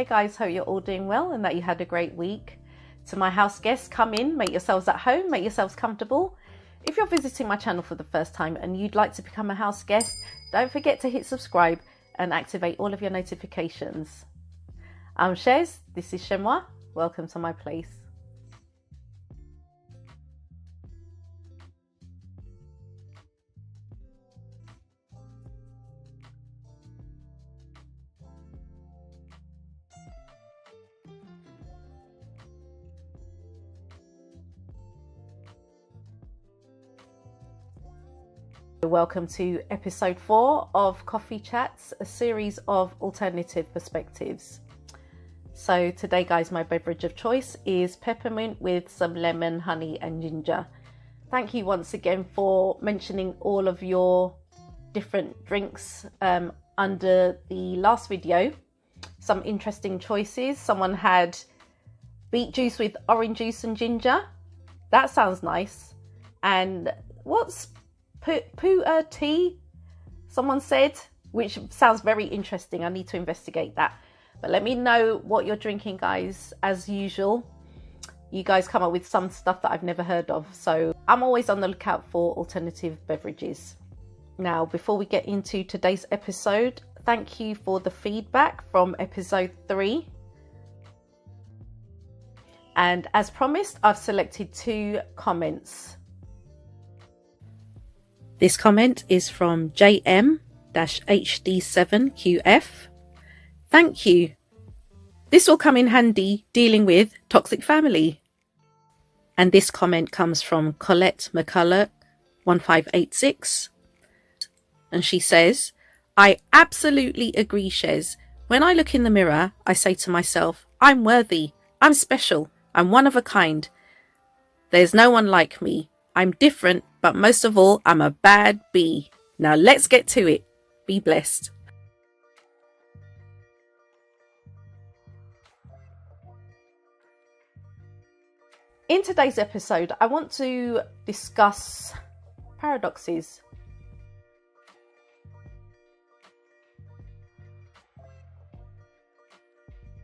guys, hope you're all doing well and that you had a great week. To my house guests, come in, make yourselves at home, make yourselves comfortable. If you're visiting my channel for the first time and you'd like to become a house guest, don't forget to hit subscribe and activate all of your notifications. I'm Chez, this is Chez M0i. Welcome to my place. Welcome to episode 4 of Coffee Chats, a series of alternative perspectives. So today, guys, my beverage of choice is peppermint with some lemon, honey and ginger. Thank you once again for mentioning all of your different drinks under the last video. Some interesting choices. Someone had beet juice with orange juice and ginger. That sounds nice. And what's Pu'er tea, someone said, which sounds very interesting. I need to investigate that. But let me know what you're drinking, guys. As usual, you guys come up with some stuff that I've never heard of. So I'm always on the lookout for alternative beverages. Now, before we get into today's episode, thank you for the feedback from episode 3. And as promised, I've selected 2 comments. This comment is from JM-HD7QF. Thank you. This will come in handy dealing with toxic family. And this comment comes from Colette McCulloch 1586. And she says, I absolutely agree, Chez. When I look in the mirror, I say to myself, I'm worthy, I'm special, I'm one of a kind. There's no one like me. I'm different, but most of all, I'm a bad bee. Now let's get to it. Be blessed. In today's episode, I want to discuss paradoxes.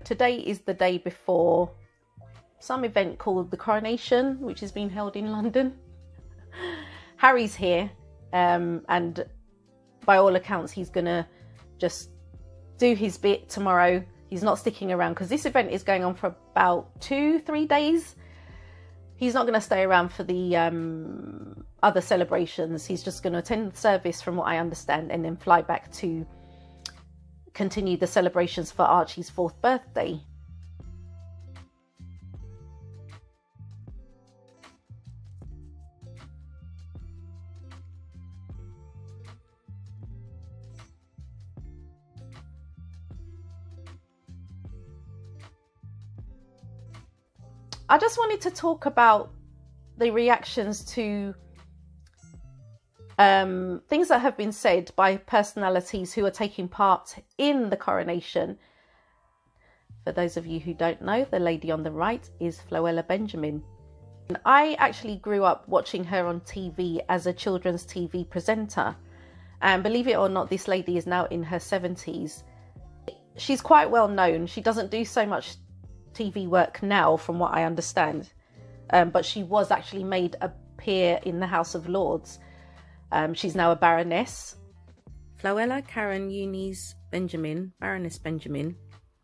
Today is the day before some event called the Coronation, which is being held in London. Harry's here, and by all accounts he's gonna just do his bit tomorrow. He's not sticking around because this event is going on for about 2-3 days. He's not going to stay around for the other celebrations. He's just going to attend the service, from what I understand, and then fly back to continue the celebrations for Archie's 4th birthday. I just wanted to talk about the reactions to things that have been said by personalities who are taking part in the coronation. For those of you who don't know, the lady on the right is Floella Benjamin. And I actually grew up watching her on TV as a children's TV presenter. And believe it or not, this lady is now in her 70s. She's quite well known. She doesn't do so much TV work now, from what I understand, but she was actually made a peer in the House of Lords. She's now a baroness. Floella Karen Eunice Benjamin, Baroness Benjamin,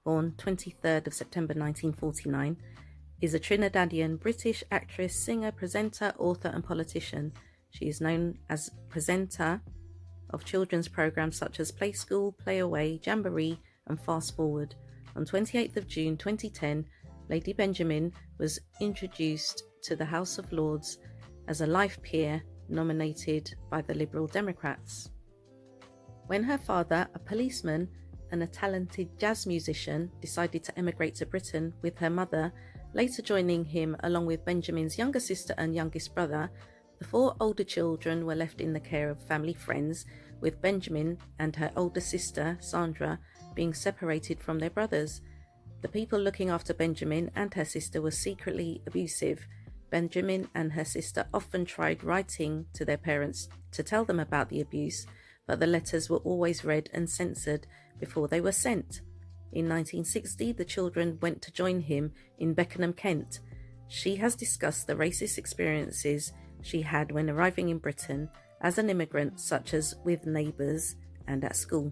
born 23rd of September 1949, is a Trinidadian British actress, singer, presenter, author and politician. She is known as presenter of children's programs such as Play School, Play Away, Jamboree and Fast Forward. On 28th of June 2010, Lady Benjamin was introduced to the House of Lords as a life peer nominated by the Liberal Democrats. When her father, a policeman and a talented jazz musician, decided to emigrate to Britain with her mother, later joining him along with Benjamin's younger sister and youngest brother, the 4 older children were left in the care of family friends, with Benjamin and her older sister, Sandra, being separated from their brothers. The people looking after Benjamin and her sister were secretly abusive. Benjamin and her sister often tried writing to their parents to tell them about the abuse, but the letters were always read and censored before they were sent. In 1960, the children went to join him in Beckenham, Kent. She has discussed the racist experiences she had when arriving in Britain as an immigrant, such as with neighbours and at school.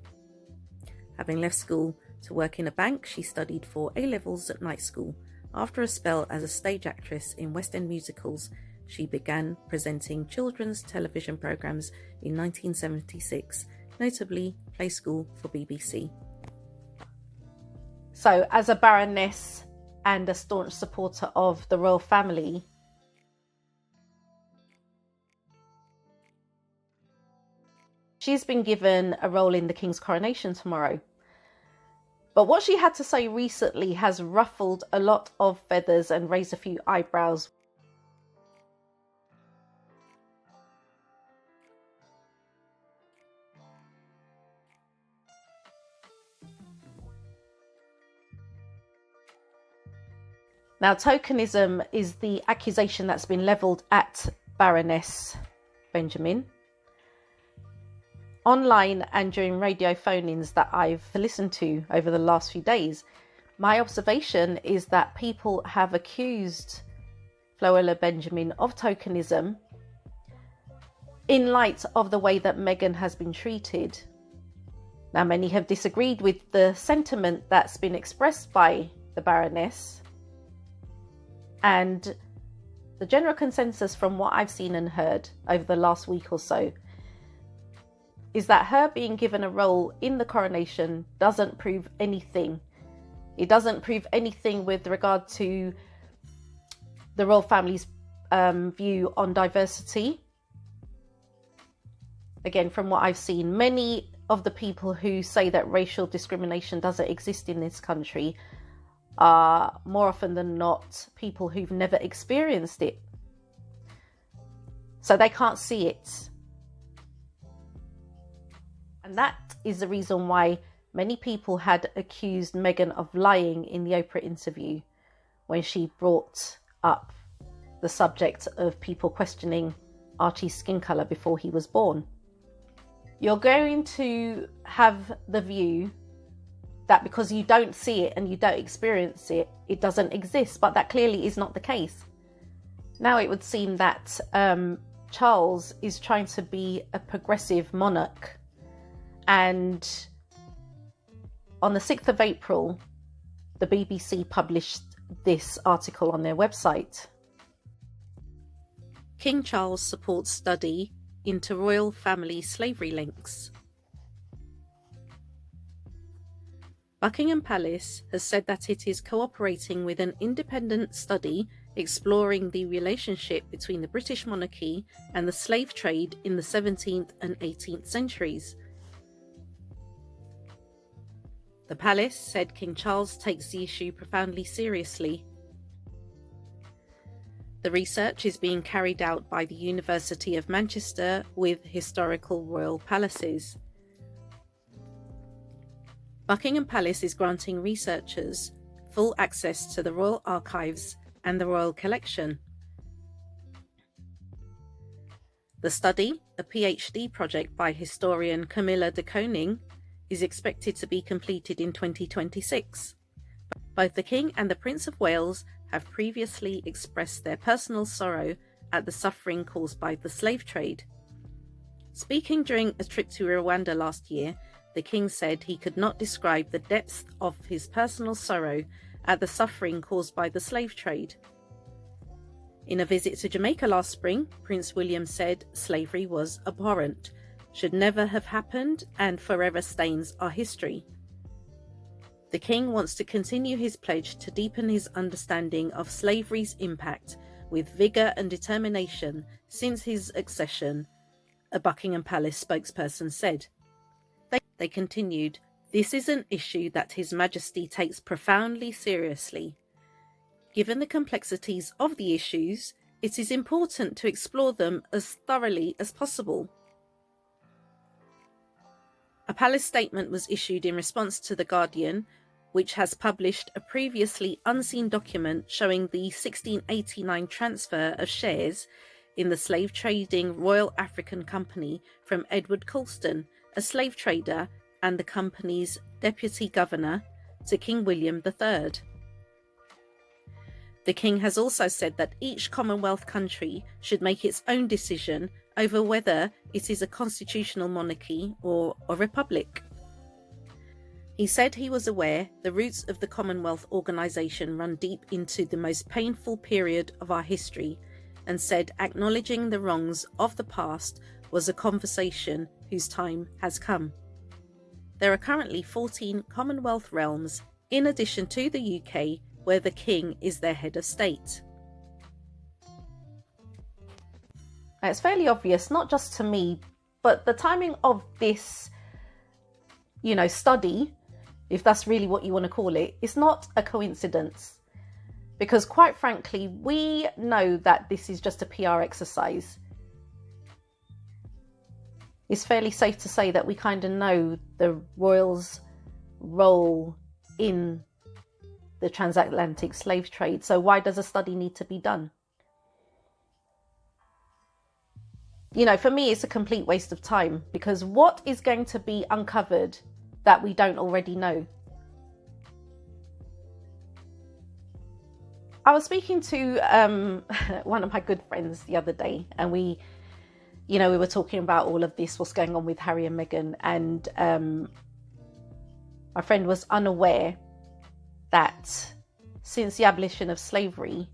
Having left school to work in a bank, she studied for A-levels at night school. After a spell as a stage actress in West End musicals, she began presenting children's television programmes in 1976, notably Play School for BBC. So, as a baroness and a staunch supporter of the royal family, she's been given a role in the King's coronation tomorrow. But what she had to say recently has ruffled a lot of feathers and raised a few eyebrows. Now, tokenism is the accusation that's been levelled at Baroness Benjamin. Online and during radio phone-ins that I've listened to over the last few days, my observation is that people have accused Floella Benjamin of tokenism in light of the way that Meghan has been treated. Now, many have disagreed with the sentiment that's been expressed by the Baroness, and the general consensus from what I've seen and heard over the last week or so is that her being given a role in the coronation doesn't prove anything. It doesn't prove anything with regard to the royal family's view on diversity. Again, from what I've seen, many of the people who say that racial discrimination doesn't exist in this country are more often than not people who've never experienced it. So they can't see it. And that is the reason why many people had accused Meghan of lying in the Oprah interview when she brought up the subject of people questioning Archie's skin colour before he was born. You're going to have the view that because you don't see it and you don't experience it, it doesn't exist, but that clearly is not the case. Now it would seem that Charles is trying to be a progressive monarch, and on the 6th of April, the BBC published this article on their website. King Charles supports study into royal family slavery links. Buckingham Palace has said that it is cooperating with an independent study exploring the relationship between the British monarchy and the slave trade in the 17th and 18th centuries. The palace said King Charles takes the issue profoundly seriously. The research is being carried out by the University of Manchester with historical royal palaces. Buckingham Palace is granting researchers full access to the royal archives and the royal collection. The study, a PhD project by historian Camilla de Koning, is expected to be completed in 2026. Both the King and the Prince of Wales have previously expressed their personal sorrow at the suffering caused by the slave trade. Speaking during a trip to Rwanda last year, the King said he could not describe the depth of his personal sorrow at the suffering caused by the slave trade. In a visit to Jamaica last spring, Prince William said slavery was abhorrent, should never have happened, and forever stains our history. The King wants to continue his pledge to deepen his understanding of slavery's impact with vigour and determination since his accession, a Buckingham Palace spokesperson said. They continued, "This is an issue that His Majesty takes profoundly seriously. Given the complexities of the issues, it is important to explore them as thoroughly as possible." A palace statement was issued in response to The Guardian, which has published a previously unseen document showing the 1689 transfer of shares in the slave-trading Royal African Company from Edward Colston, a slave trader and the company's deputy governor, to King William III. The King has also said that each Commonwealth country should make its own decision over whether it is a constitutional monarchy or a republic. He said he was aware the roots of the Commonwealth organisation run deep into the most painful period of our history, and said acknowledging the wrongs of the past was a conversation whose time has come. There are currently 14 Commonwealth realms, in addition to the UK, where the King is their head of state. Now, it's fairly obvious, not just to me, but the timing of this, study, if that's really what you want to call it, is not a coincidence. Because quite frankly, we know that this is just a PR exercise. It's fairly safe to say that we kind of know the royals' role in the transatlantic slave trade. So why does a study need to be done? For me, it's a complete waste of time, because what is going to be uncovered that we don't already know? I was speaking to one of my good friends the other day, and we were talking about all of this, what's going on with Harry and Meghan, and my friend was unaware that since the abolition of slavery,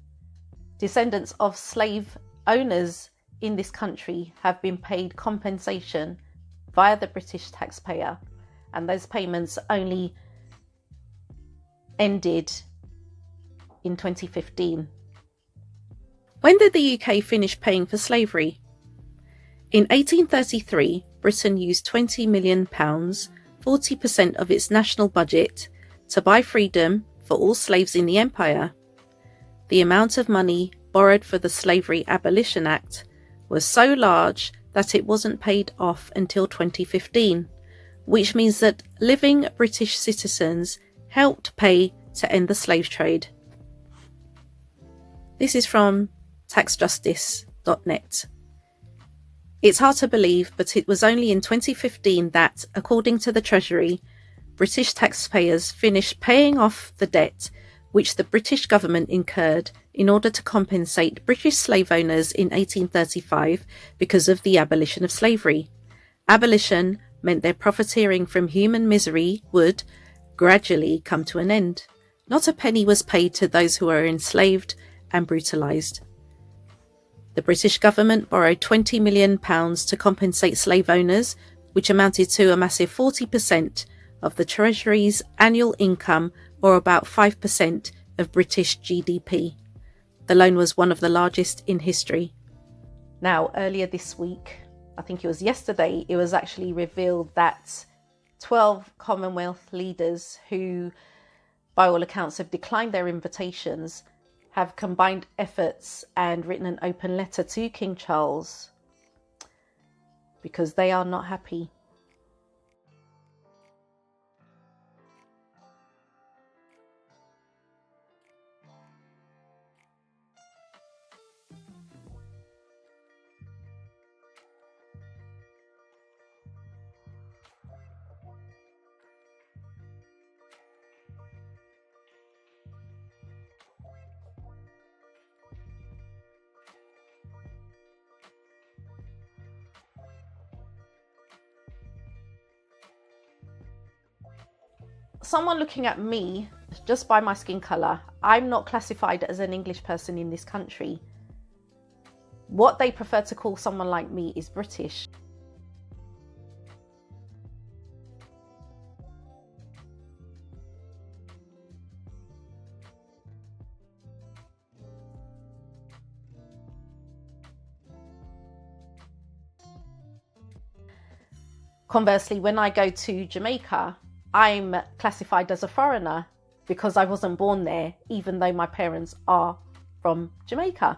descendants of slave owners in this country have been paid compensation via the British taxpayer, and those payments only ended in 2015. When did the UK finish paying for slavery? In 1833, Britain used £20 million, 40% of its national budget, to buy freedom for all slaves in the empire. The amount of money borrowed for the Slavery Abolition Act was so large that it wasn't paid off until 2015, which means that living British citizens helped pay to end the slave trade. This is from taxjustice.net. It's hard to believe, but it was only in 2015 that, according to the Treasury, British taxpayers finished paying off the debt which the British government incurred in order to compensate British slave owners in 1835 because of the abolition of slavery. Abolition meant their profiteering from human misery would gradually come to an end. Not a penny was paid to those who were enslaved and brutalised. The British government borrowed £20 million to compensate slave owners, which amounted to a massive 40% of the Treasury's annual income, or about 5% of British GDP. The loan was one of the largest in history. Now, earlier this week, I think it was yesterday, it was actually revealed that 12 Commonwealth leaders who, by all accounts, have declined their invitations, have combined efforts and written an open letter to King Charles because they are not happy. Someone looking at me just by my skin colour, I'm not classified as an English person in this country. What they prefer to call someone like me is British. Conversely, when I go to Jamaica, I'm classified as a foreigner because I wasn't born there, even though my parents are from Jamaica.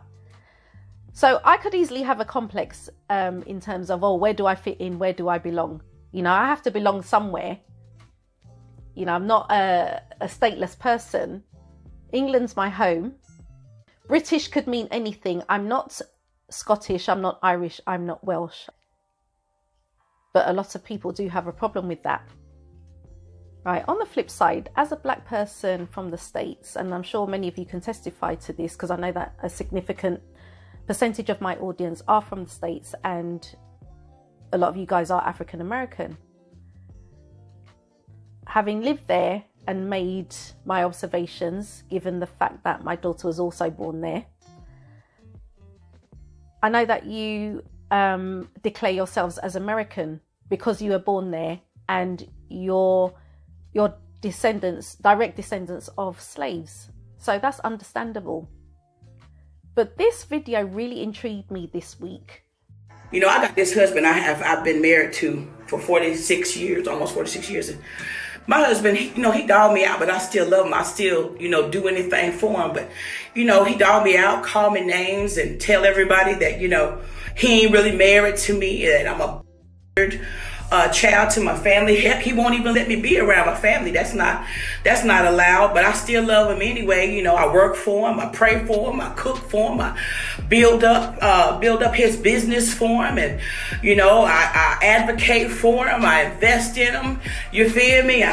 So I could easily have a complex in terms of, where do I fit in? Where do I belong? I have to belong somewhere. I'm not a stateless person. England's my home. British could mean anything. I'm not Scottish, I'm not Irish, I'm not Welsh. But a lot of people do have a problem with that. Right, on the flip side, as a black person from the States, and I'm sure many of you can testify to this because I know that a significant percentage of my audience are from the States and a lot of you guys are African American. Having lived there and made my observations, given the fact that my daughter was also born there, I know that you declare yourselves as American because you were born there and your descendants, direct descendants of slaves. So that's understandable. But this video really intrigued me this week. You know, I got this husband I've been married to for 46 years, almost 46 years. And my husband, he dogged me out, but I still love him. I still, do anything for him. But, he dogged me out, call me names and tell everybody that, he ain't really married to me and I'm a child to my family. Heck, he won't even let me be around my family. That's not allowed, but I still love him anyway. I work for him, I pray for him, I cook for him, I build up his business for him, and I advocate for him, I invest in him. You feel me?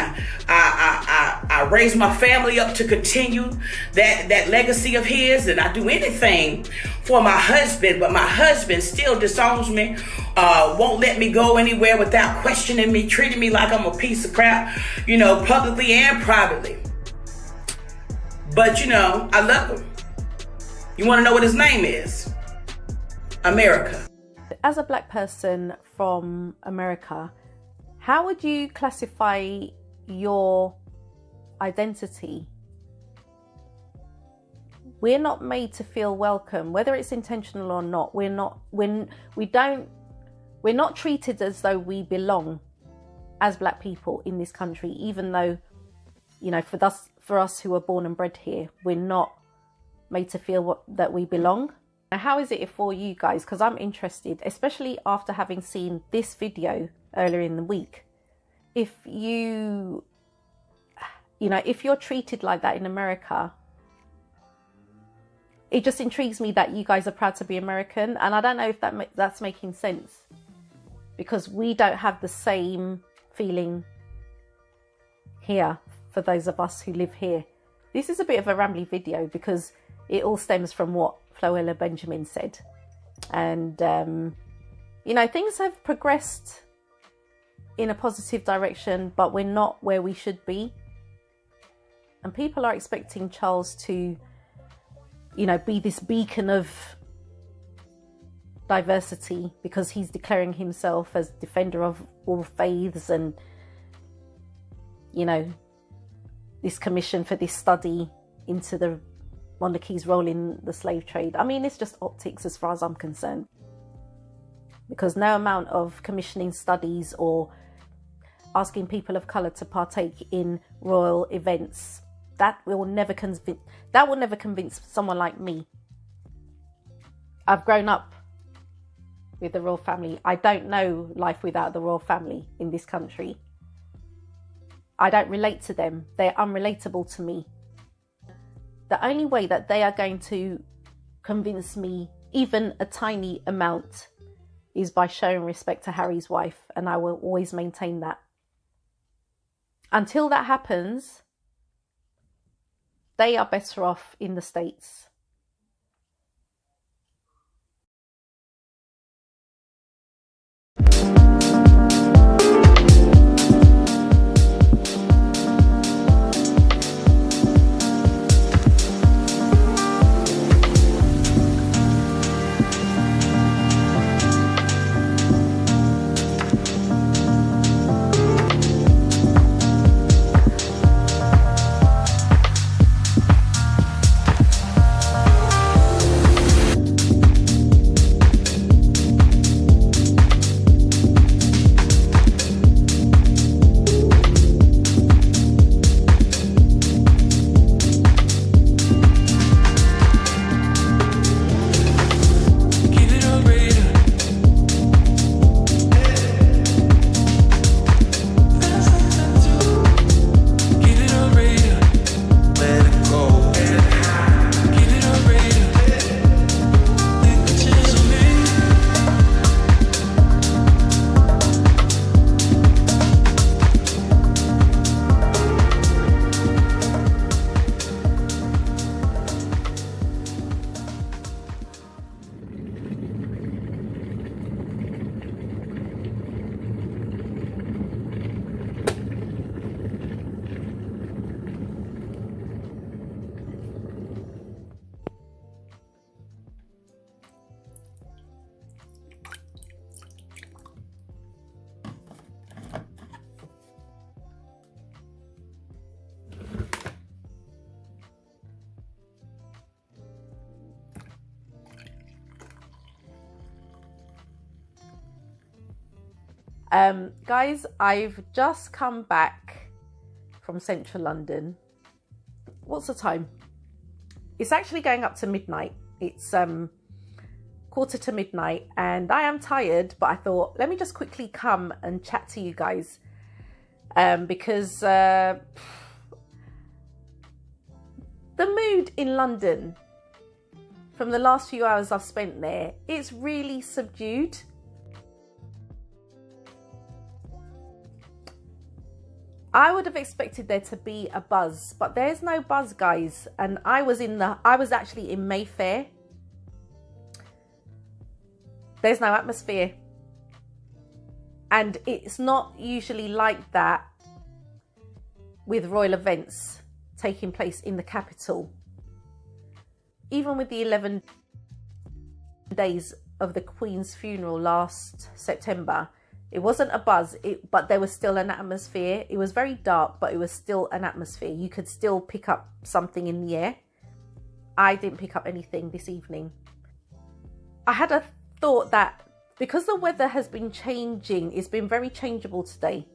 I raise my family up to continue that legacy of his, and I do anything for my husband, but my husband still disowns me, won't let me go anywhere without questioning me, treating me like I'm a piece of crap, publicly and privately. But I love him. You want to know what his name is? America. As a black person from America, how would you classify your identity? We're not made to feel welcome, whether it's intentional or not. We're not treated as though we belong as black people in this country, even though, for us who are born and bred here, we're not made to feel that we belong. Now, how is it for you guys? Because I'm interested, especially after having seen this video earlier in the week. If if you're treated like that in America, it just intrigues me that you guys are proud to be American. And I don't know if that's making sense, because we don't have the same feeling here for those of us who live here. This is a bit of a rambly video because it all stems from what Floella Benjamin said. And, things have progressed in a positive direction, but we're not where we should be. And people are expecting Charles to, be this beacon of diversity because he's declaring himself as defender of all faiths and, this commission for this study into the monarchy's role in the slave trade. I mean, it's just optics as far as I'm concerned, because no amount of commissioning studies or asking people of colour to partake in royal events, that will never convince someone like me. I've grown up with the royal family. I don't know life without the royal family in this country. I don't relate to them. They're unrelatable to me. The only way that they are going to convince me even a tiny amount is by showing respect to Harry's wife, and I will always maintain that. Until that happens, they are better off in the States. Guys, I've just come back from central London. What's the time? It's actually going up to midnight. It's quarter to midnight, and I am tired, but I thought, let me just quickly come and chat to you guys, because the mood in London from the last few hours I've spent there, it's really subdued. I would have expected there to be a buzz, but there's no buzz, guys. And I was actually in Mayfair. There's no atmosphere. And it's not usually like that with royal events taking place in the capital. Even with the 11 days of the Queen's funeral last September, it wasn't a buzz, but there was still an atmosphere. It was very dark, but it was still an atmosphere. You could still pick up something in the air. I didn't pick up anything this evening. I had a thought that because the weather has been changing, it's been very changeable today.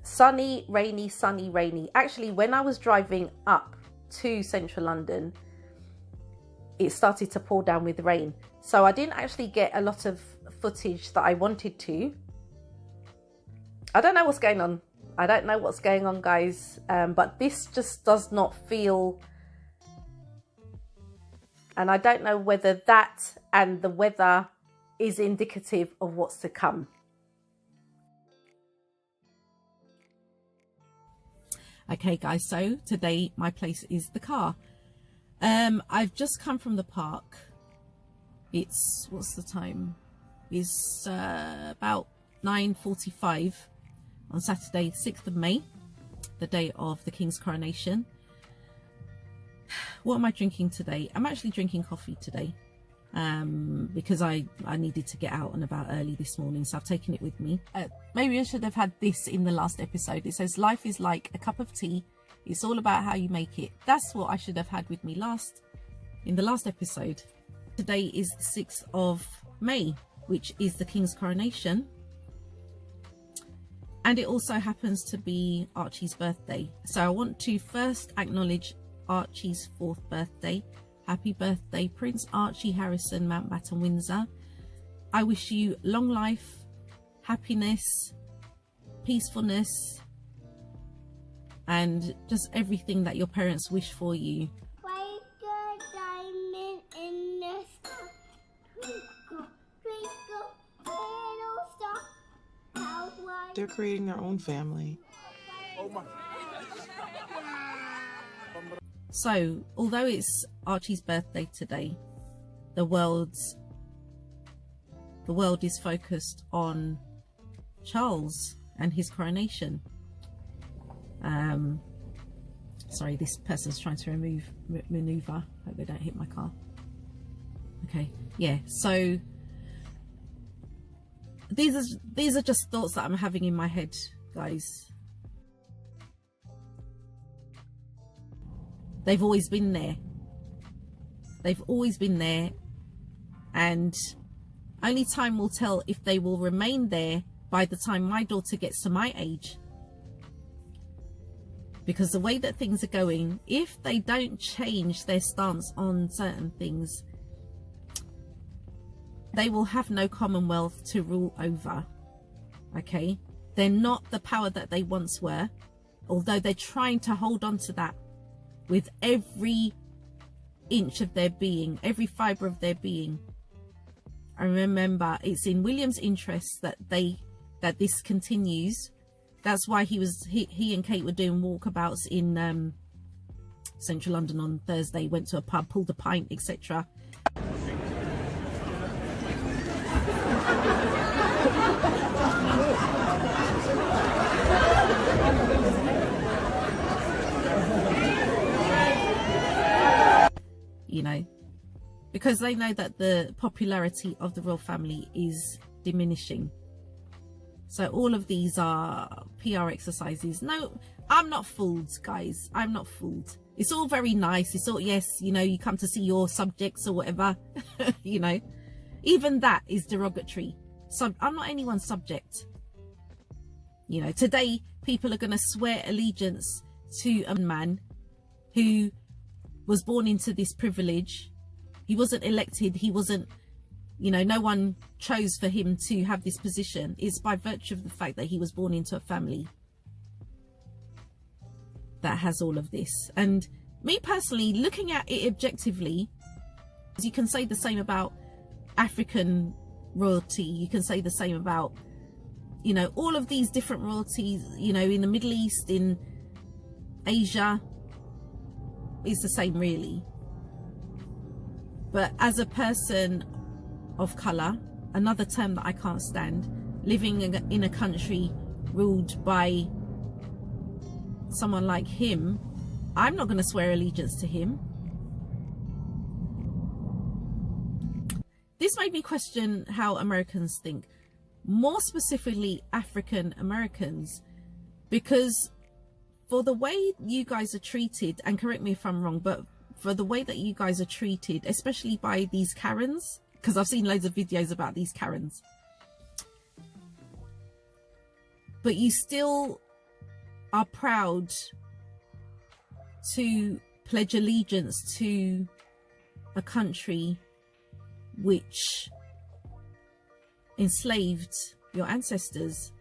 Sunny, rainy, sunny, rainy. Actually, when I was driving up to central London, it started to pour down with rain. So I didn't actually get a lot of footage that I wanted to. I don't know what's going on. I don't know what's going on, guys. But this just does not feel... And I don't know whether that and the weather is indicative of what's to come. Okay, guys. So today my place is the car. I've just come from the park. It's... What's the time? It's about 9:45. On Saturday, 6th of May, the day of the King's coronation. What am I drinking today? I'm actually drinking coffee today because I needed to get out and about early this morning, so I've taken it with me. Maybe I should have had this in the last episode. It says, life is like a cup of tea. It's all about how you make it. That's what I should have had with me in the last episode. Today is the 6th of May, which is the King's coronation. And it also happens to be Archie's birthday. So I want to first acknowledge Archie's 4th birthday. Happy birthday, Prince Archie Harrison, Mountbatten-Windsor. I wish you long life, happiness, peacefulness, and just everything that your parents wish for you. Like a diamond in the sky. Twinkle, twinkle, little star. They're creating their own family. So, although it's Archie's birthday today, the world is focused on Charles and his coronation. Sorry, this person's trying to maneuver. Hope they don't hit my car. Okay, yeah. So these are just thoughts that I'm having in my head, guys. They've always been there. They've always been there, and only time will tell if they will remain there by the time my daughter gets to my age. Because the way that things are going, if they don't change their stance on certain things, they will have no Commonwealth to rule over. Okay, they're not the power that they once were, although they're trying to hold on to that with every inch of their being, every fibre of their being. And remember, it's in William's interests that this continues. That's why he and Kate were doing walkabouts in central London on Thursday, went to a pub, pulled a pint, etc. You know, because they know that the popularity of the royal family is diminishing. So all of these are PR exercises. No, I'm not fooled, guys. I'm not fooled. It's all very nice. It's all, yes, you know, you come to see your subjects or whatever. You know, even that is derogatory. So I'm not anyone's subject. You know, today people are going to swear allegiance to a man who was born into this privilege. He wasn't elected. He wasn't, you know, no one chose for him to have this position. It's by virtue of the fact that he was born into a family that has all of this. And me personally, looking at it objectively, you can say the same about African royalty. You can say the same about, you know, all of these different royalties, you know, in the Middle East, in Asia, is the same really. But as a person of colour, another term that I can't stand, living in a country ruled by someone like him, I'm not going to swear allegiance to him. This made me question how Americans think, more specifically African Americans, because for the way you guys are treated, and correct me if I'm wrong, but for the way that you guys are treated, especially by these Karens, because I've seen loads of videos about these Karens, but you still are proud to pledge allegiance to a country which enslaved your ancestors.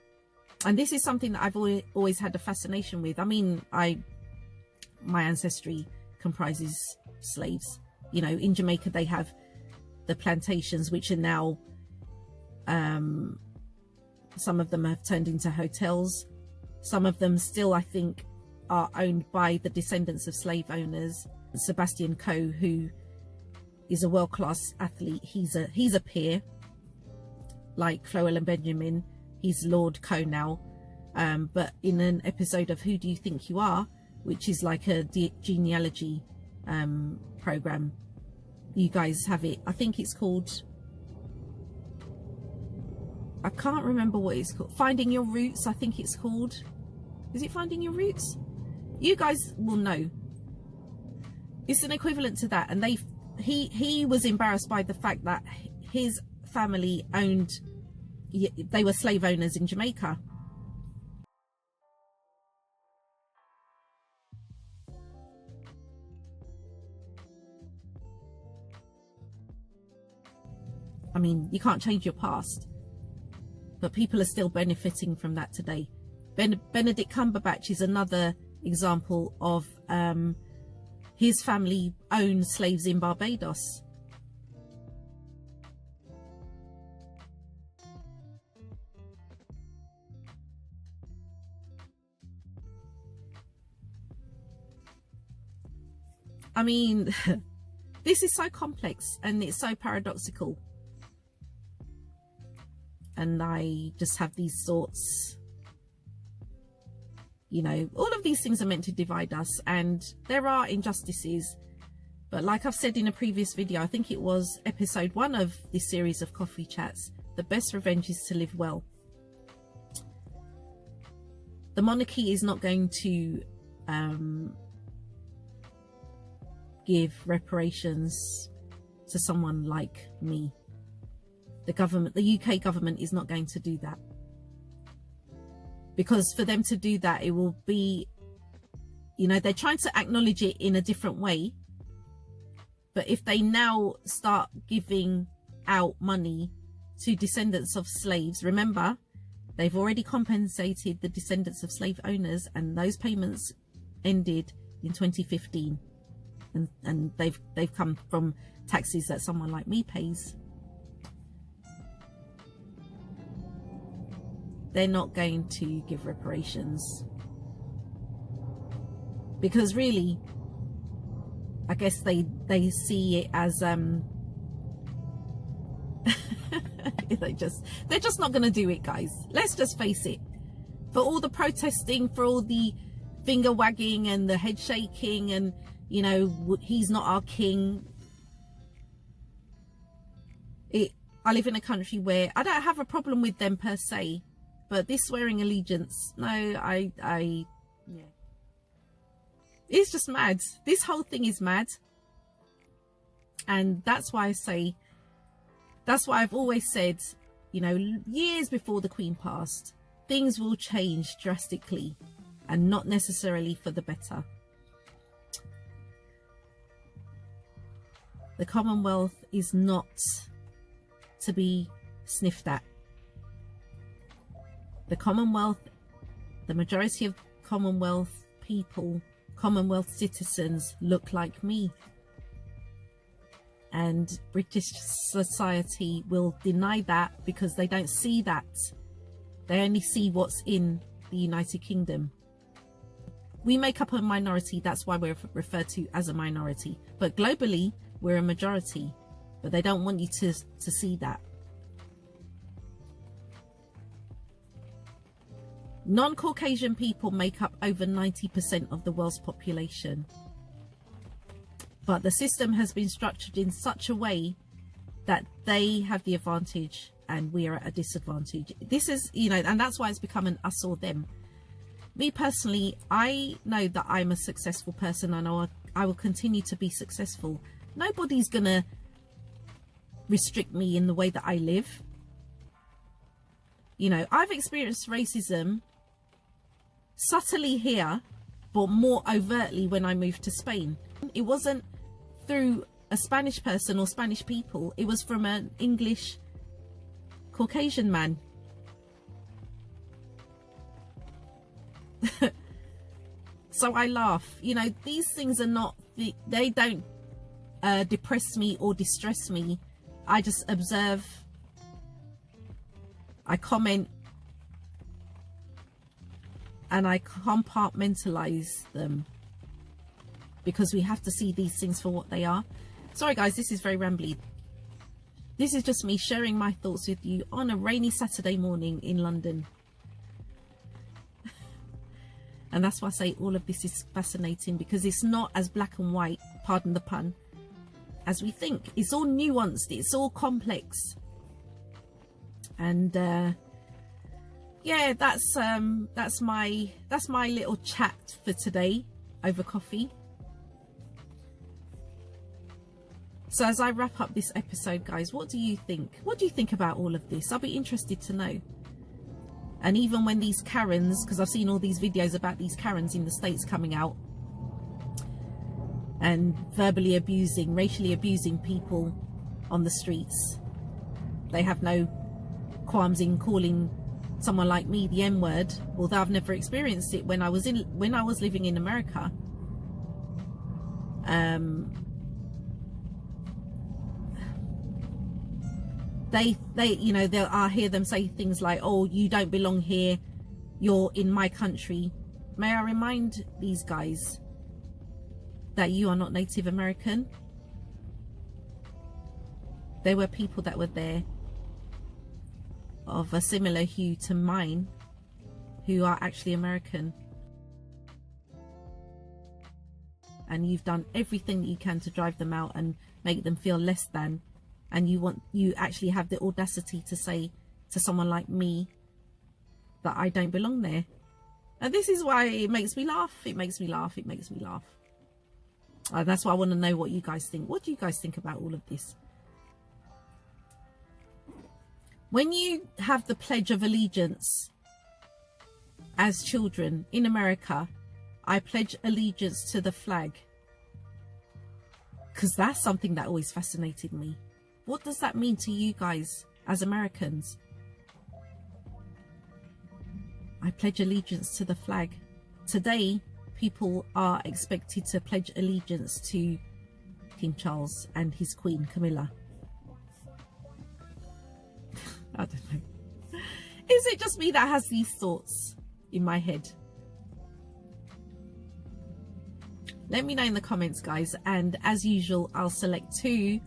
And this is something that I've always had a fascination with. I mean, my ancestry comprises slaves. You know, in Jamaica they have the plantations, which are now some of them have turned into hotels. Some of them still, I think, are owned by the descendants of slave owners. Sebastian Coe, who is a world-class athlete, he's a peer like Floella Benjamin. He's Lord Coe now, but in an episode of Who Do You Think You Are, which is like a genealogy program, you guys have it. I think it's called, I can't remember what it's called, Finding Your Roots, I think it's called. Is it Finding Your Roots? You guys will know. It's an equivalent to that. And he was embarrassed by the fact that his family owned, they were slave owners in Jamaica. I mean, you can't change your past, but people are still benefiting from that today. Benedict Cumberbatch is another example of his family owned slaves in Barbados. I mean, this is so complex and it's so paradoxical. And I just have these thoughts, you know, all of these things are meant to divide us, and there are injustices. But like I've said in a previous video, I think it was episode 1 of this series of coffee chats, the best revenge is to live well. The monarchy is not going to give reparations to someone like me. The government, the UK government, is not going to do that. Because for them to do that, it will be, you know, they're trying to acknowledge it in a different way. But if they now start giving out money to descendants of slaves, remember, they've already compensated the descendants of slave owners, and those payments ended in 2015. And they've come from taxes that someone like me pays. They're not going to give reparations, because really, I guess they see it as they're just not going to do it, guys. Let's just face it. For all the protesting, for all the finger wagging and the head shaking, and you know, he's not our king. I live in a country where I don't have a problem with them per se. But this swearing allegiance, no, yeah. It's just mad. This whole thing is mad. And that's why that's why I've always said, you know, years before the Queen passed, things will change drastically and not necessarily for the better. The Commonwealth is not to be sniffed at. The Commonwealth, the majority of Commonwealth people, Commonwealth citizens look like me. And British society will deny that because they don't see that. They only see what's in the United Kingdom. We make up a minority, that's why we're referred to as a minority. But globally, we're a majority. But they don't want you to see that. Non-Caucasian people make up over 90% of the world's population. But the system has been structured in such a way that they have the advantage and we are at a disadvantage. This is, you know, and that's why it's become an us or them. Me personally, I know that I'm a successful person and I will continue to be successful. Nobody's gonna restrict me in the way that I live. You know, I've experienced racism subtly here, but more overtly when I moved to Spain. It wasn't through a Spanish person or Spanish people, it was from an English Caucasian man. So I laugh. You know, these things are not, they don't depress me or distress me. I just observe, I comment, and I compartmentalize them because we have to see these things for what they are. Sorry guys, this is very rambly. This is just me sharing my thoughts with you on a rainy Saturday morning in London. And that's why I say all of this is fascinating, because it's not as black and white, pardon the pun, as we think. It's all nuanced, it's all complex. And yeah, that's my little chat for today over coffee. So as I wrap up this episode, guys, what do you think? What do you think about all of this? I'll be interested to know. And even when these Karens, because I've seen all these videos about these Karens in the States coming out and verbally abusing, racially abusing people on the streets, they have no qualms in calling someone like me the N-word, although I've never experienced it when I was living in America. They you know, I hear them say things like, oh, you don't belong here, you're in my country. May I remind these guys that you are not Native American. There were people that were there of a similar hue to mine who are actually American, and you've done everything that you can to drive them out and make them feel less than. And you actually have the audacity to say to someone like me that I don't belong there. And this is why it makes me laugh. It makes me laugh. It makes me laugh. And that's why I want to know what you guys think. What do you guys think about all of this? When you have the Pledge of Allegiance as children in America, I pledge allegiance to the flag. Because that's something that always fascinated me. What does that mean to you guys as Americans? I pledge allegiance to the flag. Today, people are expected to pledge allegiance to King Charles and his Queen Camilla. I don't know. Is it just me that has these thoughts in my head? Let me know in the comments, guys. And as usual, I'll select 2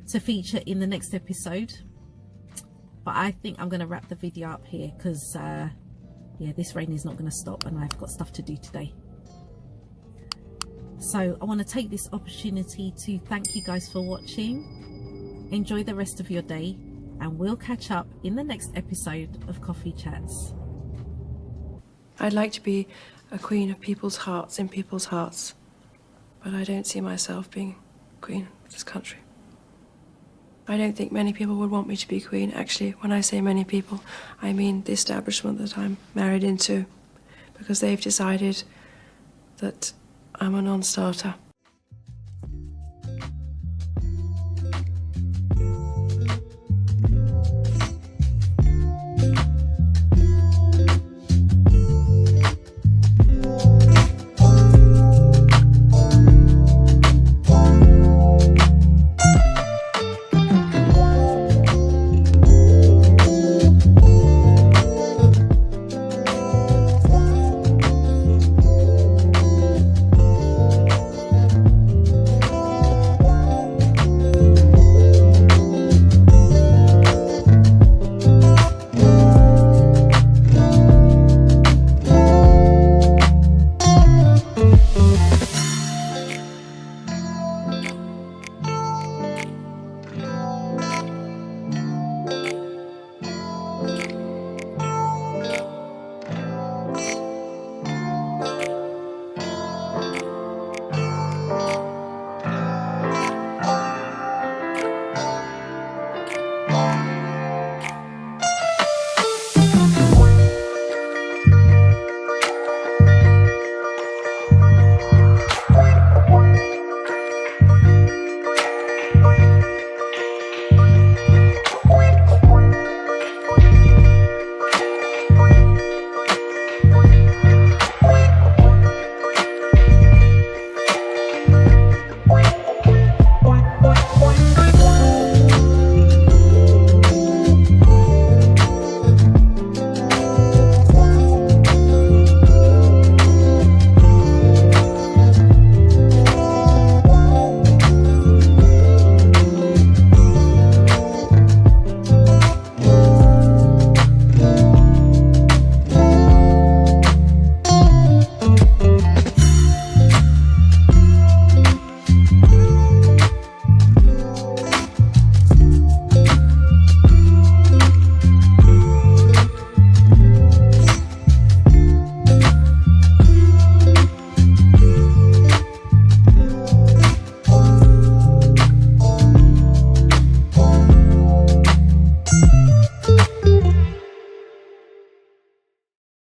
to feature in the next episode. But I think I'm going to wrap the video up here because yeah, this rain is not going to stop and I've got stuff to do today. So I want to take this opportunity to thank you guys for watching. Enjoy the rest of your day, and we'll catch up in the next episode of Coffee Chats. I'd like to be a queen of people's hearts, in people's hearts, but I don't see myself being queen of this country. I don't think many people would want me to be Queen. Actually, when I say many people, I mean the establishment that I'm married into, because they've decided that I'm a non-starter.